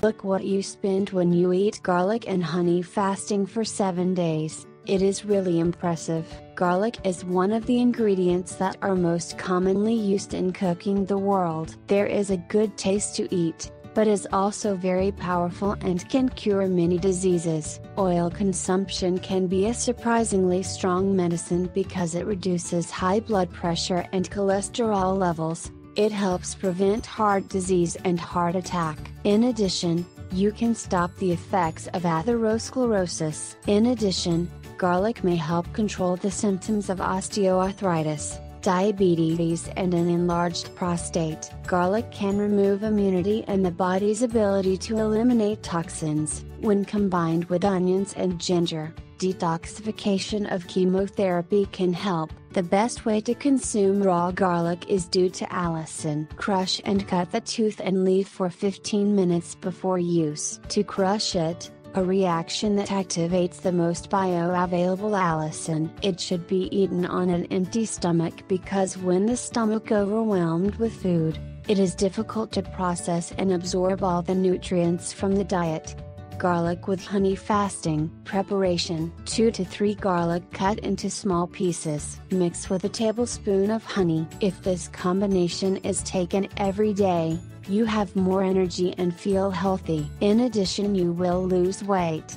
Look what you spend when you eat garlic and honey fasting for 7 days. It is really impressive. Garlic is one of the ingredients that are most commonly used in cooking the world. There is a good taste to eat, but is also very powerful and can cure many diseases. Oil consumption can be a surprisingly strong medicine because it reduces high blood pressure and cholesterol levels. It helps prevent heart disease and heart attack. In addition, you can stop the effects of atherosclerosis. In addition, garlic may help control the symptoms of osteoarthritis, diabetes and an enlarged prostate. Garlic can remove immunity and the body's ability to eliminate toxins. When combined with onions and ginger, detoxification of chemotherapy can help. The best way to consume raw garlic is due to allicin. Crush and cut the tooth and leave for 15 minutes before use. To crush it, a reaction that activates the most bioavailable allicin. It should be eaten on an empty stomach because when the stomach overwhelmed with food, it is difficult to process and absorb all the nutrients from the diet. Garlic with honey fasting. Preparation: 2 to 3 garlic cut into small pieces. Mix with a tablespoon of honey. If this combination is taken every day, you have more energy and feel healthy. In addition, you will lose weight.